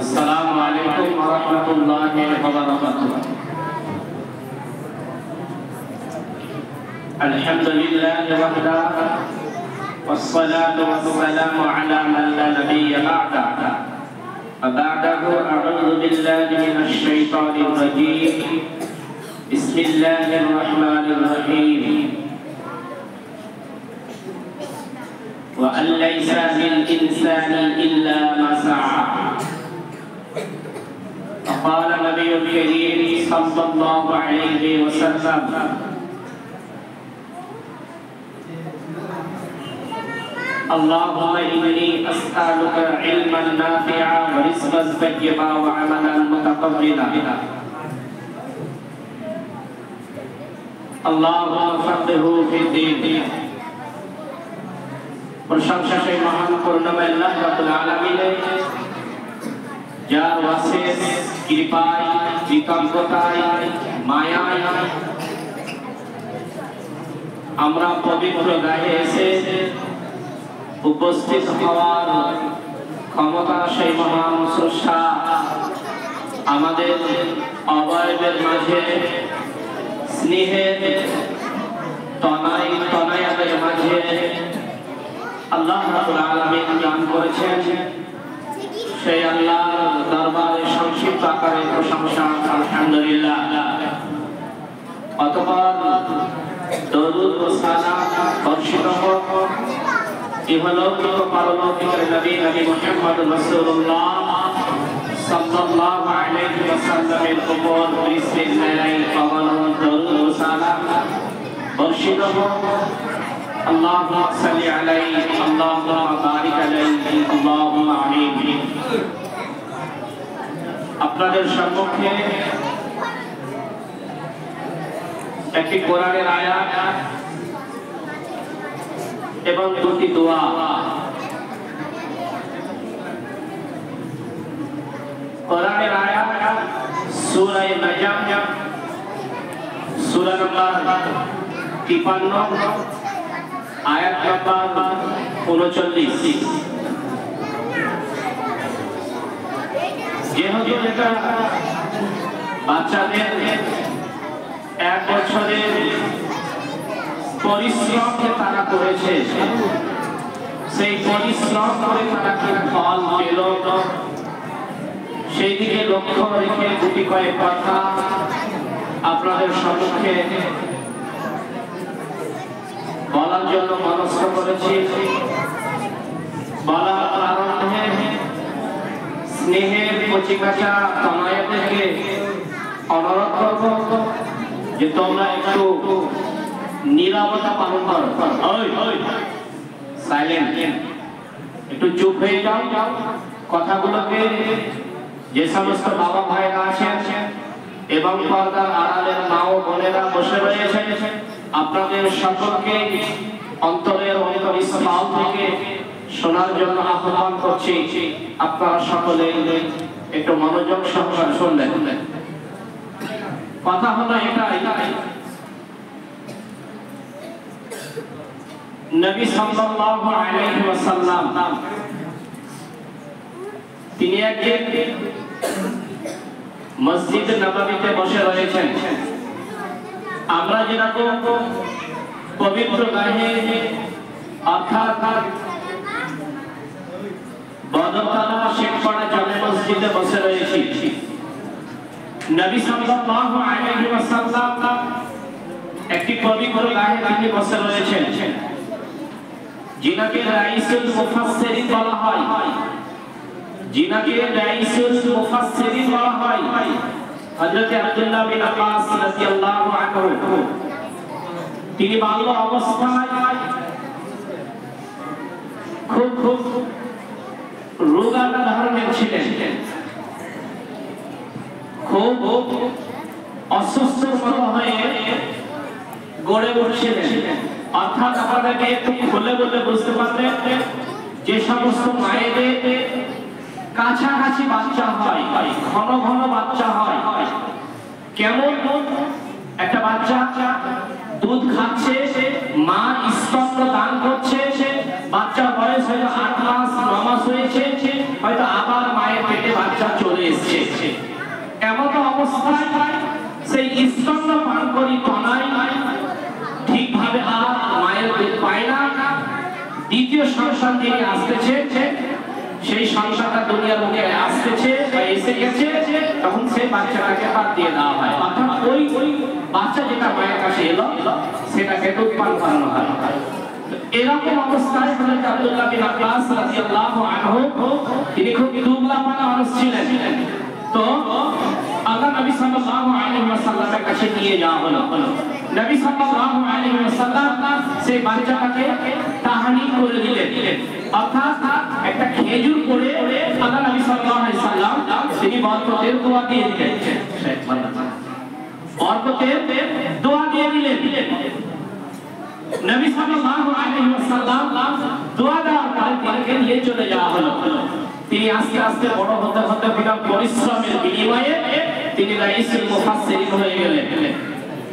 আসসালামু আলাইকুম ওয়া রাহমাতুল্লাহি ওয়া বারাকাতুহু। আলহামদুলিল্লাহি ওয়াহদাহু ওয়াসসালাতু ওয়াসসালামু আলা মান লা নাবিয়্যা বা'দাহু। আ'উযু বিল্লাহি মিনাশ শাইতানির রাজীম। বিসমিল্লাহির রাহমানির রাহিম। وأن ليس للإنسان إلا ما سعى. فقال النبي الكريم صلى الله عليه وسلم: اللهم إني أسألك علما نافعا ورزقا طيبا وعملا متقبلا. اللهم فقهه في الدين. প্রশংসা সেই মহান করুণাময় আল্লাহ রাব্বুল আলামিনের, যার অশেষ কৃপায়, কৃতজ্ঞতায়, মায়ায় আমরা পবিত্র গায়ে এসে উপস্থিত হওয়ার ক্ষমতা সেই মহান স্রষ্টা আমাদের অবয়বের মাঝে স্নেহের তনয়াদের মাঝে আল্লাহ রাব্বুল আলামিন দান করেছেন। সেই আল্লাহর দরবারে সংক্ষিপ্ত আকারে প্রশংসা আলহামদুলিল্লাহ। অতঃপর দরুদ ও সালাম বর্ষিত হোক ইহলৌকিক ও পারলৌকিক নবী মুহাম্মদ রাসূলুল্লাহ সাল্লাল্লাহু আলাইহি ওয়াসাল্লামের উপর বিসমিল্লাহির রহমানির দরুদ ও সালাম বর্ষিত হোক। اللهم صل عليه اللهم بارك عليه اللهم آمين। আপনাদের সম্মুখে একটি কোরআনের আয়াত এবং দুটি দোয়া। কোরআনের আয়াত সূরা নাজম সূরা নম্বর 53 আয়াত নম্বর 39। যেহেতু এটা বাচ্চাদের 1 বছরের পরিশ্রমকে তারা করেছে, সেই পরিশ্রম করে তারা কি ফল পেল, সেই দিকে লক্ষ্য রেখে দুটি কয়েক কথা আপনাদের সম্মুখে বলার জন্য মনস্থ করেছি। বলার আরম্ভে স্নেহের কচিকাঁচা তনয়াদেরকে অনুরোধ করব যে তোমরা একটু নীরবতা পালন করো। সাইলেন্ট, একটু চুপ হয়ে যাও। কথাগুলোকে যে সমস্ত বাবা ভাইরা আছেন এবং পর্দার আড়ালের মা ও বোনেরা বসে রয়েছেন, আপনাদের সকলকে অন্তরের অন্তরস্থল থেকে শোনার জন্য আহ্বান করছি। আপনারা সকলে একটু মনোযোগ সহকারে শুনবেন। কথা হলো এটাই, নবী সাল্লাল্লাহু আলাইহি ওয়াসাল্লাম তিনি একদিন মসজিদ নববীতে বসে রয়েছেন। আমরা যেরকম পবিত্র গায়ে অর্থাৎ বদরতলা শেখপাড়া জামে মসজিদে বসে রয়েছি, নবী সাল্লাল্লাহু আলাইহি ওয়াসাল্লাম একটি পবিত্র গায়ে তিনি বসে রয়েছেন, যিনাকে রাইসুল মুফাসসিরিন বলা হয়, যিনাকে রাইসুল মুফাসসিরিন বলা হয় হযরত আব্দুল্লাহ বিন আব্বাস রাদিয়াল্লাহু আনহু। তিনি বাল্য অবস্থায় খুব রোগালা ধরনের ছিলেন, খুব অসুস্থর মতো হয়ে গড়ে উঠছিলেন। অর্থাৎ আপনাদেরকে একটু খুলে বললে বুঝতে পারবেন যে সমস্ত মায়েদের কাছাকাছি বাচ্চা হয়, ঘন ঘন বাচ্চা হয়, কেমন একটা বাচ্চা দুধ খাচ্ছে, মা স্তন্য দান করছে, অবস্থায় সেই স্তন্যপান করি তনায় ঠিকভাবে আর মায়ের দুধ পায় না, দ্বিতীয় সন্তান যিনি আসতেছে সেই সন্তানটা দুনিয়ার মুখে আসতেছে বা এসে গেছে, তখন সেই বাচ্চাটাকে বাদ দিয়ে দেওয়া হয়, অর্থাৎ ওই বাচ্চা যেটা মায়ের কাছে এলো সেটাকে দুধ পান করানো হয়। এরকম অবস্থায় হযরত আব্দুল্লাহ বিন আব্বাস রাদিয়াল্লাহু আনহু তিনি খুব দুবলা-পাতলা মানুষ ছিলেন। তো আল্লাহ নবী সাল্লাল্লাহু আলাইহি ওয়াসাল্লামের কাছে নিয়ে যাওয়া হলো। নবী সাল্লাল্লাহু আলাইহি ওয়াসাল্লাম সেই বাচ্চাটাকে তাহনি করে দিলেন, অর্থাৎ একটা খেজুর করে আল্লাহ নবী সাল্লাল্লাহু আলাইহি ওয়াসাল্লাম তিনি বরকতের দোয়া দিয়ে দিলেন, বরকতের দোয়া দিয়ে দিলেন। নবী সাল্লাল্লাহু আলাইহি ওয়াসাল্লাম দোয়া দেওয়ার পরে তাকে নিয়ে চলে যাওয়া হলো। তিনি আস্তে আস্তে বড় হতে হতে বিনা পরিশ্রমের বিনিময়ে তিনি রাইসুল মুফাসসিরিন হয়ে গেলেন।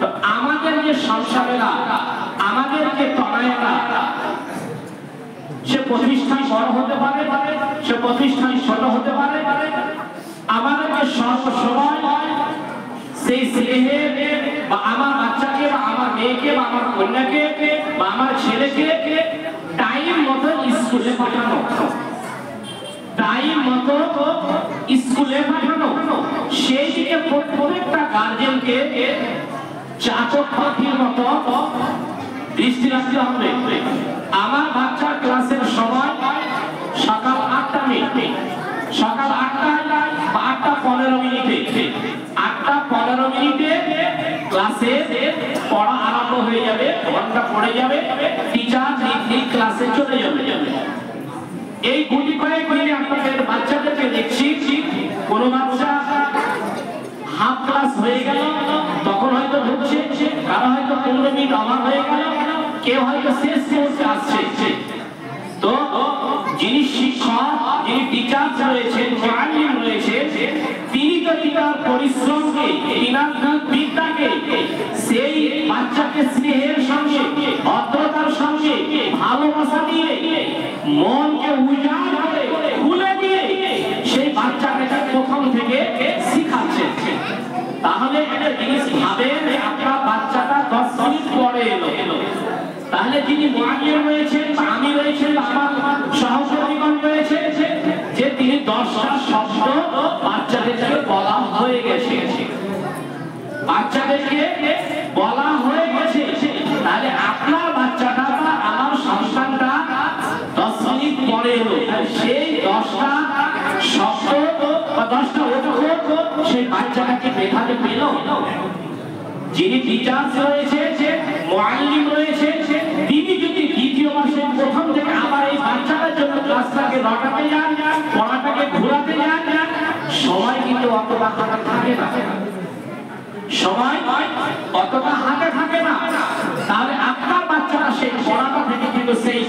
তো আমাদের যে সংসারেরা, আমাদের যে তনায়েরা, সে প্রতিষ্ঠান বড় হতে পারে, সে প্রতিষ্ঠান ছোট হতে পারে, আমাদেরকে সর্বসময় সেই স্নেহের বা আমার বাচ্চাকে বা আমার মেয়েকে বা আমার কন্যাকে বা আমার ছেলেকে টাইম মতো স্কুলে পাঠানো, টাইম মতো স্কুলে পাঠানো, সেই দিকে প্রত্যেকটা গার্জেনকে চাতক পাখির মতো দৃষ্টি রাখতে হবে। আমার বাচ্চার ক্লাসের সময় সকাল 8টা মিনিটে, সকাল 8টায় বা 8:15 মিনিটে, 8:15 মিনিটে ক্লাসে পড়া আরম্ভ হয়ে যাবে, ঘন্টা পড়ে যাবে, টিচার ঠিক ক্লাসে চলে যাবে। এই গুটি কয়েক মিনিটে আপনাদের বাচ্চাদেরকে দেখছি, কোন বাচ্চা হাফ ক্লাস হয়ে গেল তখন হয়তো ঢুকছে, কারো হয়তো 15 মিনিট অভাব হয়ে গেল, কেউ হয়তো শেষ মুহূর্তে আসছে। তো যিনি শিক্ষক, যিনি টিচার রয়েছেন, মুআল্লিম রয়েছে, তিনি তো তার পরিশ্রমকে, তার বিদ্যাকে সেই বাচ্চাকে স্নেহের সঙ্গে, ভদ্রতার সঙ্গে, ভালোবাসা দিয়ে, মনকে উজাড় করে খুলে দিয়ে সেই বাচ্চাকে প্রথম থেকে শিখাচ্ছেন। তাহলে একটা জিনিস ভাবেন, আপনার বাচ্চাটা 10 মিনিট পরে এলো, তাহলে যিনি মুআল্লিম রয়েছেন বা আমি রয়েছেন বা আমার সহকর্মীগণ রয়েছে, যে তিনি 10টা শব্দ বাচ্চাদেরকে বলা হয়ে গেছে, বাচ্চাদেরকে বলা হয়ে গেছে। তাহলে আপনার বাচ্চাটা বা আমার সন্তানটা 10 মিনিট পরে এলো, সেই 10টা শব্দ বা 10টা অক্ষর সেই বাচ্চাটাকে মেধাতে পেল। যিনি টিচার রয়েছে, মুআল্লিম রয়েছে, তিনি যদি দ্বিতীয় মাসের প্রথম থেকে আবার এই বাচ্চাটার জন্য ক্লাসটাকে রটাতে যান, পড়াটাকে ঘোরাতে যান, সময় কিন্তু অতটা হাতে থাকে না, সময় অতটা হাতে থাকে না। তাহলে আপনার বাচ্চারা সেই পড়াটা থেকে কিন্তু সেই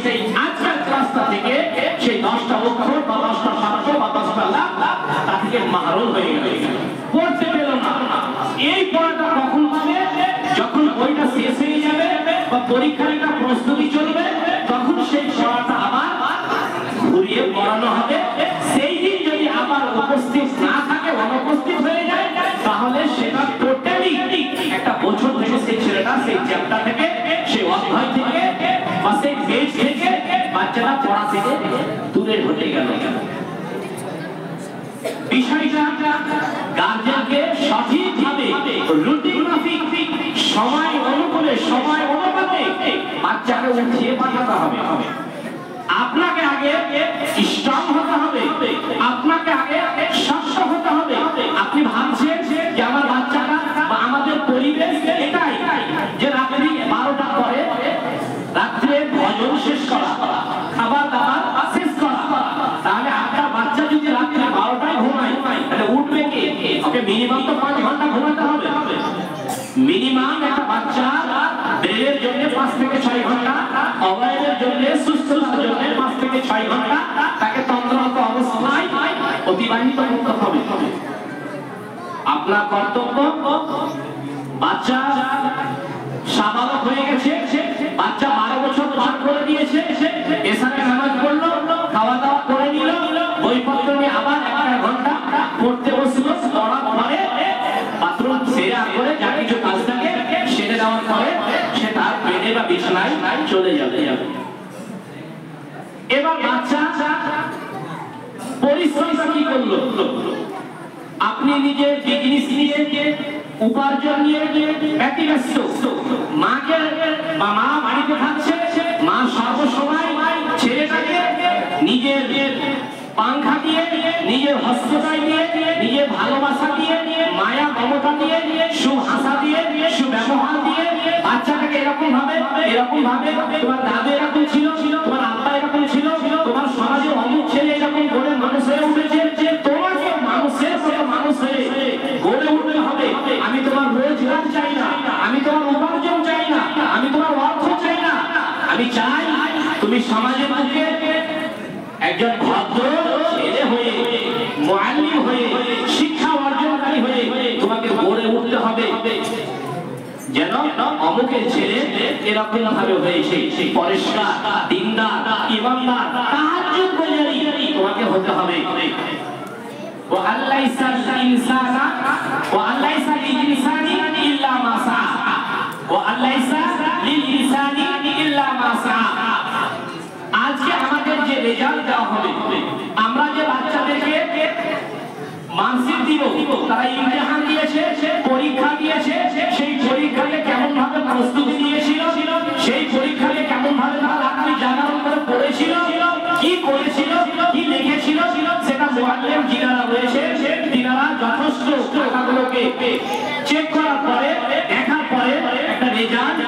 আজকের ক্লাসটা থেকে সেই 10টা অক্ষর বা 10টা শব্দ বা 10টা লাভ তা থেকে মাহরুম হয়ে গেল, পড়তে পেল না। এই পড়াটা কখন পাবে? যখন বইটা শেষ হয়ে যাবে বা পরীক্ষার একটা প্রস্তুতি চলবে, তখন সেই পড়াটা আবার ঘুরিয়ে পড়ানো হবে। সেই দিন যদি আবার উপস্থিত না থাকে, অনুপস্থিত হয়ে যায়, তাহলে সেটা টোটালি একটা বছর থেকে সেই ছেলেটা সেই চ্যাপ্টার থেকে, সেই অধ্যায় থেকে বা সেই পেজ থেকে বাচ্চারা পড়া থেকে দূরে হতে গেল। বিষয়টা গার্জেনকে সঠিকভাবে রুটিন মাফিক সময় অনুকূলে, সময় অনুপাতে বাচ্চাকে উঠিয়ে পাঠাতে হবে। আপনাকে আগে স্ট্রং হতে হবে, আপনাকে আগে শক্ত হতে হবে। আপনি ভাবছেন যে আমার বাচ্চাটা বা আমাদের পরিবেশ এটাই যে রাত্রি 12টার পরে রাত্রে ভোজন শেষ করা, খাবার দাবার শেষ করা। তাহলে আপনার বাচ্চা যদি রাত্রি 12টায় ঘুমায়, তাহলে উঠবে কে? ওকে মিনিমাম তো 5 ঘন্টা ঘুমাতে হবে। মিনিমাম একটা বাচ্চা ব্রেনের জন্য 5 থেকে 6 ঘন্টা, অবয়বের জন্য, সুস্থতার জন্য 5 থেকে 6 ঘন্টা তাকে তন্দ্রান্ত অবস্থায় অতিবাহিত করতে হবে। আপনার কর্তব্য, বাচ্চা সাবালক হয়ে গেছে, বাচ্চা 12 বছর পার করে দিয়েছে, এসারে নামাজ পড়লো, খাওয়া দাওয়া করে নিল, বইপত্র নিয়ে আবার 1 ঘন্টা পড়তে বসলো, পড়ার পরে বিছানায় চলে যাবে। এবার বাচ্চা পরিশ্রমটা কি করলো? আপনি নিজের বিজনেস নিয়ে উপার্জন নিয়ে ব্যতিব্যস্ত, মাকে বা মা বাড়িতে থাকছে, মা সর্বসময় ছেলেটাকে নিজের পাংখা দিয়ে, নিজের হস্তটাই দিয়ে, নিজের ভালোবাসা দিয়ে, মায়া মমতা দিয়ে, সুহাসা দিয়ে, সুব্যবহার দিয়ে বাচ্চাটাকে এরকম ভাবে তোমার দাদু এরকম ছিল, তোমার আব্বা এরকম ছিল, তোমার সমাজে অমুক ছেলে এরকম গড়ে মানুষ হয়ে উঠেছে, তোমাকে মানুষের মতো মানুষ হয়ে গড়ে উঠতে হবে। আমি তোমার রোজগার চাই না, আমি তোমার উপার্জন চাই না, আমি তোমার অর্থ চাই না, আমি চাই তুমি সমাজের মধ্যে একজন ভদ্র ছেলে হয়ে, মুআল্লিম হয়ে, শিক্ষা অর্জনকারী হয়ে তোমাকে গড়ে উঠতে হবে। যেন অমুকের ছেলে এরকম ভাবে হয়েছে, পরিষ্কার, দিনদার, ইমানদার, তাহাজ্জুদ গুজারি তোমাকে হতে হবে। ওয়া আল্লাইসা ইনসানা ওয়া আল্লাইসা লিল ইনসানি ইল্লা মা সাআ ওয়া আল্লাইসা লিল ইনসানি ইল্লা মা সাআ। আজকে আমাদের যে রেজাল্ট দেওয়া হবে, আমরা যে বাচ্চাদেরকে মানসিক দিব, তারা ইমতিহান দিয়েছে, পরীক্ষা দিয়েছে, সেই পরীক্ষাকে কেমন ভাবে প্রস্তুতি নিয়েছিল, সেই পরীক্ষাকে কেমন ভাবে তারা রাত্রি জাগরণ করে পড়েছিল, কি করেছিল, কি লিখেছিল, সেটা মুআল্লিম যিনারা রয়েছে তিনারা যথেষ্ট টাকাগুলোকে চেক করার পরে, দেখার পরে একটা রেজাল্ট,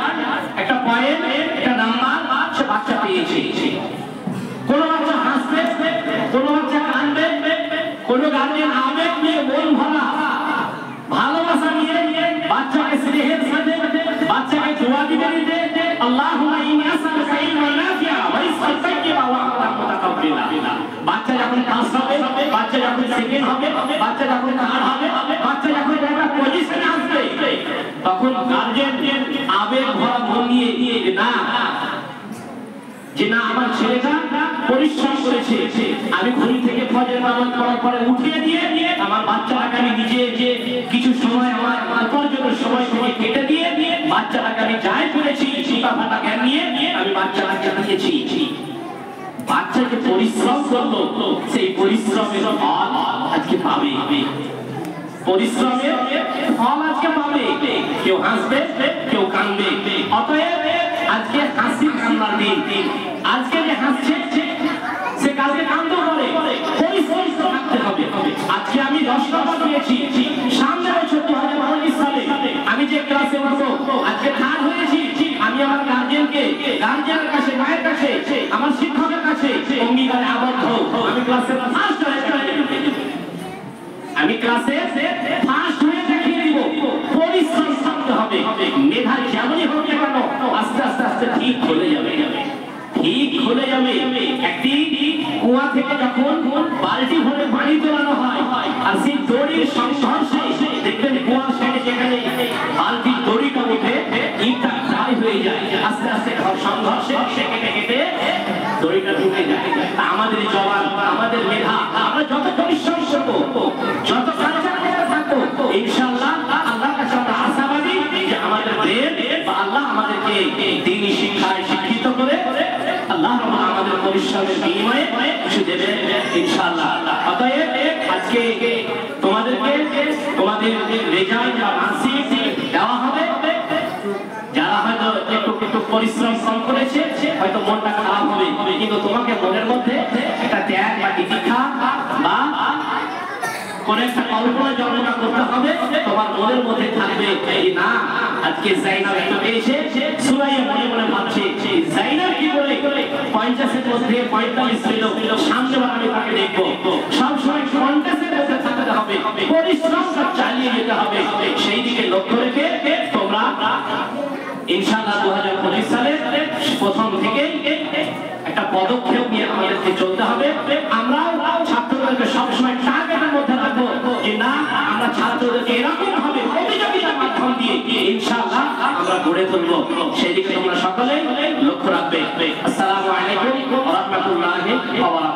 একটা পয়েন্ট, একটা নাম্বার সে বাচ্চা পেয়েছে। কোন বাচ্চা হাসবে, কোন বাচ্চা কাঁদবে, কোন গার্জিয়ান আবেগ নিয়ে মন ভরা ভালোবাসা নিয়ে বাচ্চাকে স্নেহের সাথে বাচ্চাকে দোয়া দিবেন, আল্লাহুম্মা ইন্নী আসআলুকা ইলমান নাফিআ ওয়া রিজকান তাইয়্যিবা ওয়া আমালান মুতাকাব্বিলা। বাচ্চা যখন পাস হবে, বাচ্চা যখন সেকেন্ড হবে, বাচ্চা যখন থার্ড হবে, বাচ্চা যখন একটা পজিশনে আসবে, তখন গার্জিয়ান আবেগ ভরা মন নিয়ে যে না আমার ছেলেটা পরিশ্রম করেছে, আমি ঘুম থেকে ফজর নামাজ পড়ার পরে উঠিয়ে দিয়ে আমার বাচ্চাটাকে আমি নিজে কিছু সময় আমার উপার্জনের সময় থেকে কেটে দিয়ে বাচ্চাটাকে আমি যাই করেছি চিন্তাভাবনা জ্ঞান নিয়ে আমি বাচ্চাটাকে দিয়েছি। বাচ্চাকে পরিশ্রম করলো, সেই পরিশ্রমের ফল আজকে পাবে, পরিশ্রমের ফল আজকে পাবে। কেউ হাসবে, কেউ কাঁদবে। অতএব আজকে হাসি কান্নার দিন। আজকে যে হাসছে সে কালকে কাঁদতে পারে, পরিশ্রম থাকতে হবে। আজকে আমি 10 নম্বর পেয়েছি, সামনে বছর 2019 সালে আমি যে ক্লাসে পড়বো, আজকে থার্ড হয়েছি, আমি আমার গার্জিয়ানের কাছে, মায়ের কাছে, আমার শিক্ষকের কাছে অঙ্গীকারে আবদ্ধ, আমি ক্লাসে ফার্স্ট হয়ে আমি ক্লাসে ফার্স্ট হয়ে দেখিয়ে দিব। পরিশ্রম থাকতে হবে, মেধা যেমনই হোক না কেন আস্তে আস্তে আস্তে ঠিক হয়ে যাবে, ঠিক হয়ে যাবে। একটি কুয়া থেকে যখন বালতি ভরে পানি তোলানো হয় আর সেই দড়ির সংঘর্ষে দেখবেন কুয়ার সাইডে যেখানে বালতির দড়িটা উঠে ইটটা ক্ষয় হয়ে যায়, আস্তে আস্তে সংঘর্ষে কেটে কেটে দড়িটা ঢুকে যায়। আমাদের জবান, আমাদের মেধা, আমরা যত পরিশ্রম করবো, যত কাজটা থাকবো, ইনশাআল্লাহ আল্লাহর কাছে আমরা আশাবাদী যে আমাদের ব্রেন বা আল্লাহ আমাদেরকে দ্বীনি শিক্ষায় শিক্ষিত করে আল্লাহ আমাদের পরিশ্রমের বিনিময়ে কিছু দেবেন ইনশাআল্লাহ। অতএব আজকে তোমাদেরকে তোমাদের রেজাল্ট বা মার্কশিট দেওয়া হবে। যারা হয়তো একটু পরিশ্রম কম করেছে হয়তো মনটা খারাপ হবে, কিন্তু তোমাকে মনের মধ্যে একটা ত্যাগ বা দীক্ষা বা কোন একটা কল্পনা জল্পনা করতে হবে। তোমার মনের মধ্যে থাকবে না আজকে জাইনাব একটা পেয়েছে, সুরাইয়া মনে মনে ভাবছে জাইনাব কি করে 50-এর মধ্যে 45 পেল, সামনে বার আমি তাকে দেখবো। সবসময় 50-এর মধ্যে থাকতে হবে, পরিশ্রমটা চালিয়ে যেতে হবে। সেই দিকে লক্ষ্য রেখে তোমরা ইনশাআল্লাহ 2025 সালে প্রথম থেকে একটা পদক্ষেপ নিয়ে আমাদেরকে চলতে হবে। আমরাও ছাত্রদেরকে সবসময় টার্গেটের মধ্যে রাখবো যে না আমরা ছাত্রদেরকে এরকম ভাবে প্রতিযোগিতার মাধ্যম দিয়ে ইনশাআল্লাহ আমরা গড়ে তুলবো। সেই দিকে তোমরা সকলে লক্ষ্য রাখবে। আসসালামু আলাইকুম ওয়া রাহমাতুল্লাহি ওয়া বারাকাতুহু।